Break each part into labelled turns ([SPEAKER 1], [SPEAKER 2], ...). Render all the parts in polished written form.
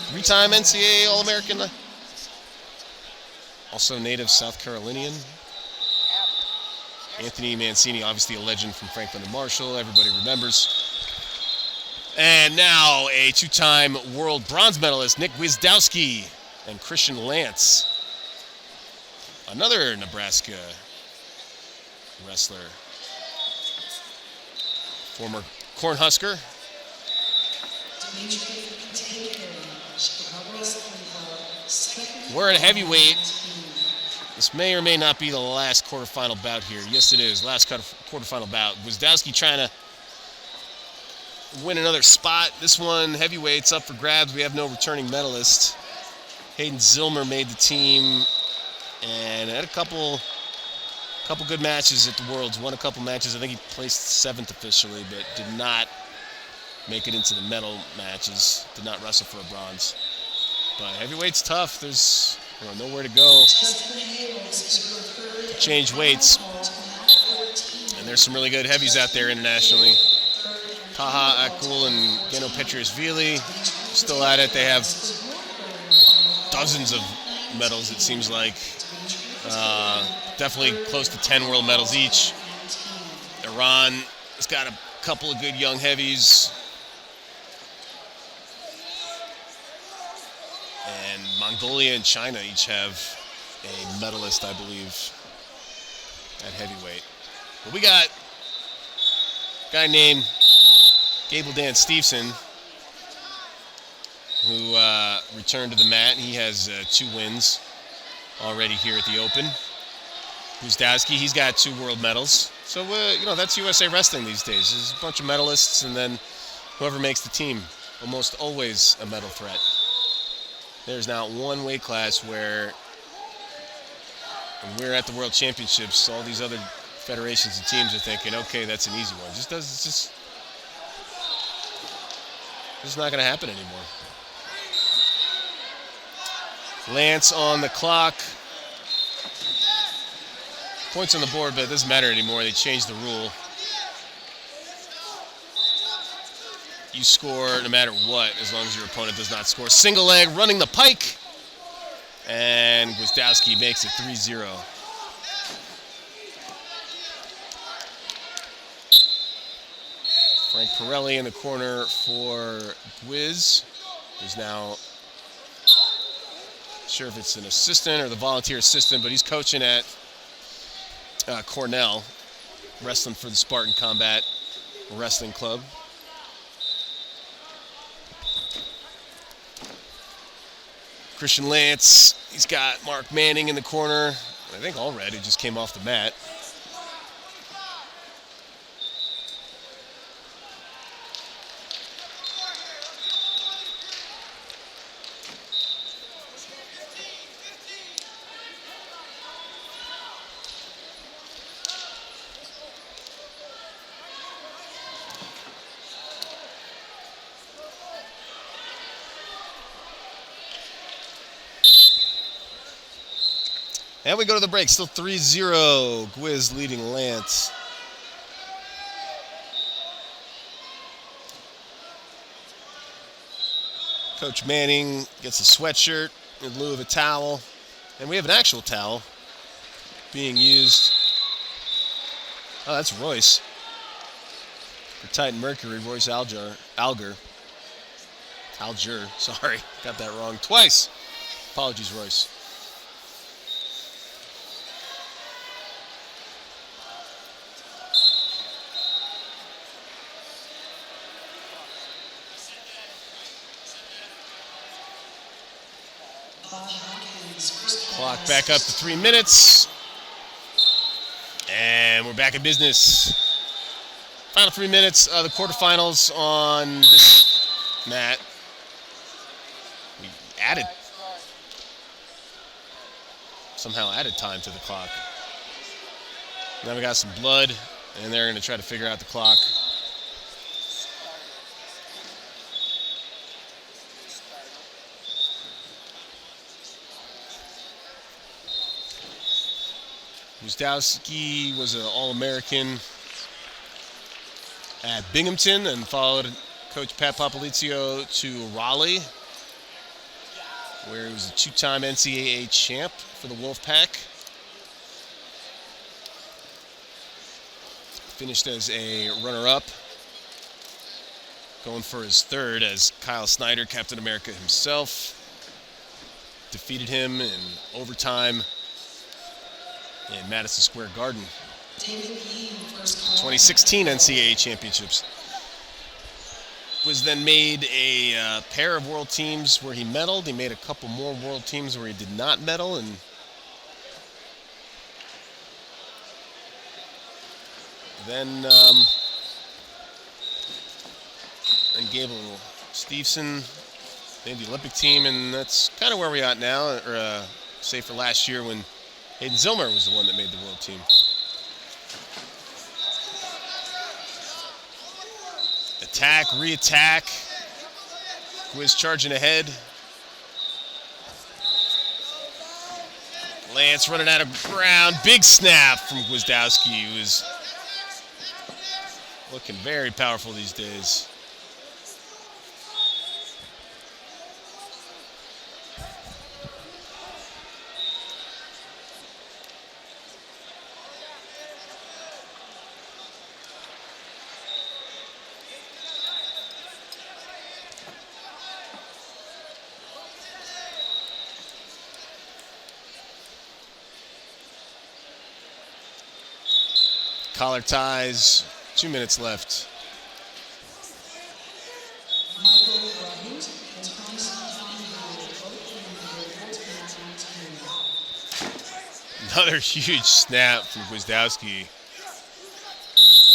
[SPEAKER 1] Three-time NCAA All-American. Also native South Carolinian. Anthony Mancini, obviously a legend from Franklin and Marshall. Everybody remembers. And now a two-time world bronze medalist, Nick Gwiazdowski and Christian Lance. Another Nebraska wrestler. Former Cornhusker. We're at heavyweight. This may or may not be the last quarterfinal bout here. Yes, it is. Last quarterfinal bout. Gwiazdowski trying to win another spot. This one, heavyweight's up for grabs. We have no returning medalist. Hayden Zillmer made the team and had a couple good matches at the Worlds. Won a couple matches. I think he placed 7th officially, but did not make it into the medal matches. Did not wrestle for a bronze. But heavyweight's tough. There's nowhere to go to change weights. And there's some really good heavies out there internationally. Taha Akul and Geno Petriashvili still at it. They have dozens of medals, it seems like. Definitely close to 10 world medals each. Iran has got a couple of good young heavies. And Mongolia and China each have a medalist, I believe, at heavyweight. But we got a guy named Gable Dan Steveson, who returned to the mat. He has 2 wins already here at the Open. Gwiazdowski, he's got 2 world medals. So, that's USA Wrestling these days. There's a bunch of medalists, and then whoever makes the team, almost always a medal threat. There's not one weight class where, when we're at the World Championships, all these other federations and teams are thinking, okay, that's an easy one. It's just not going to happen anymore. Lance on the clock. Points on the board, but it doesn't matter anymore. They changed the rule. You score no matter what, as long as your opponent does not score. Single leg, running the pike. And Gwiazdowski makes it 3-0. Frank Pirelli in the corner for Gwiz, who's now, not sure if it's an assistant or the volunteer assistant, but he's coaching at Cornell, wrestling for the Spartan Combat Wrestling Club. Christian Lance, he's got Mark Manning in the corner. I think all red, he just came off the mat. And we go to the break, still 3-0. Gwiz leading Lance. Coach Manning gets a sweatshirt in lieu of a towel. And we have an actual towel being used. Oh, that's Royce. For Titan Mercury, Royce Alger, sorry. Got that wrong twice. Apologies, Royce. Clock back up to 3 minutes. And we're back in business. Final 3 minutes of the quarterfinals on this mat. We somehow added time to the clock. Now we got some blood, and they're going to try to figure out the clock. Gwiazdowski was an All-American at Binghamton and followed Coach Pat Popolizio to Raleigh. where he was a two-time NCAA champ for the Wolfpack. Finished as a runner-up, going for his third as Kyle Snyder, Captain America himself, defeated him in overtime in Madison Square Garden. 2016 NCAA championships. Was then made a pair of world teams where he medaled. He made a couple more world teams where he did not medal, and then Gable Steveson made the Olympic team, and that's kind of where we are at now, or say for last year when Hayden Zillmer was the one that made the world team. Attack, re-attack. Gwiz charging ahead. Lance running out of ground. Big snap from Gwiazdowski, who is looking very powerful these days. Collar ties, 2 minutes left. Another huge snap from Gwiazdowski.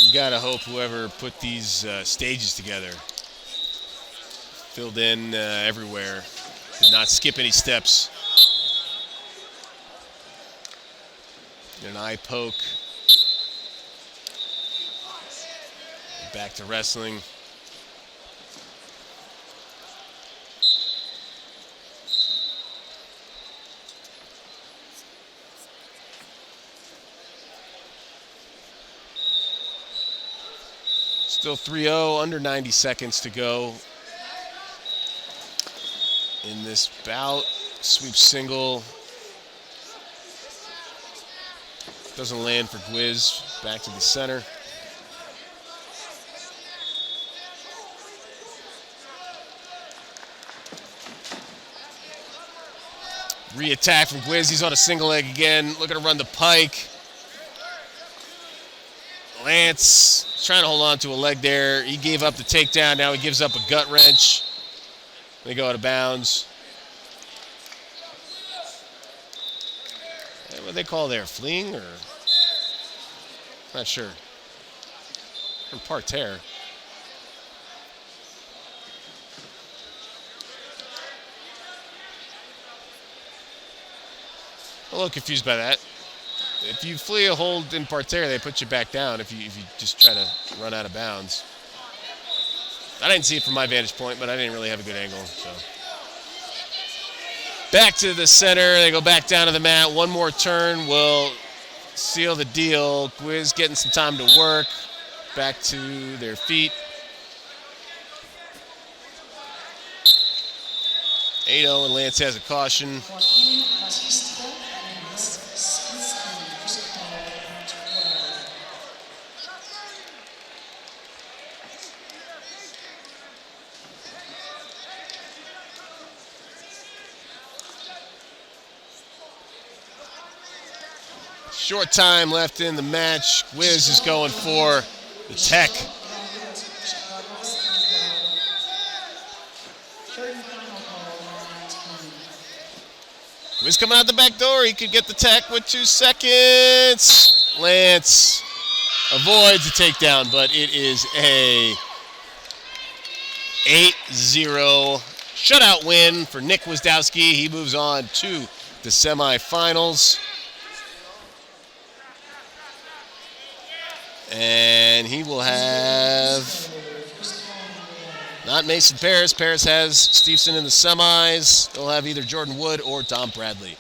[SPEAKER 1] You gotta hope whoever put these stages together filled in everywhere, did not skip any steps. An eye poke. Back to wrestling. Still 3-0, under 90 seconds to go in this bout. Sweep single. Doesn't land for Gwiz. Back to the center. Re-attack from Gwiz. He's on a single leg again. Looking to run the pike. Lance trying to hold on to a leg there. He gave up the takedown. Now he gives up a gut wrench. They go out of bounds. What do they call there? Fleeing or? Not sure. From parterre. A little confused by that. If you flee a hold in parterre, they put you back down if you just try to run out of bounds. I didn't see it from my vantage point, but I didn't really have a good angle. So back to the center. They go back down to the mat. One more turn will seal the deal. Gwiz getting some time to work. Back to their feet. 8-0, and Lance has a caution. Short time left in the match. Gwiz is going for the tech. Gwiz coming out the back door. He could get the tech with 2 seconds. Lance avoids the takedown, but it is a 8-0 shutout win for Nick Gwiazdowski. He moves on to the semifinals. And he will have not Mason Paris. Paris has Steveson in the semis. They'll have either Jordan Wood or Tom Bradley.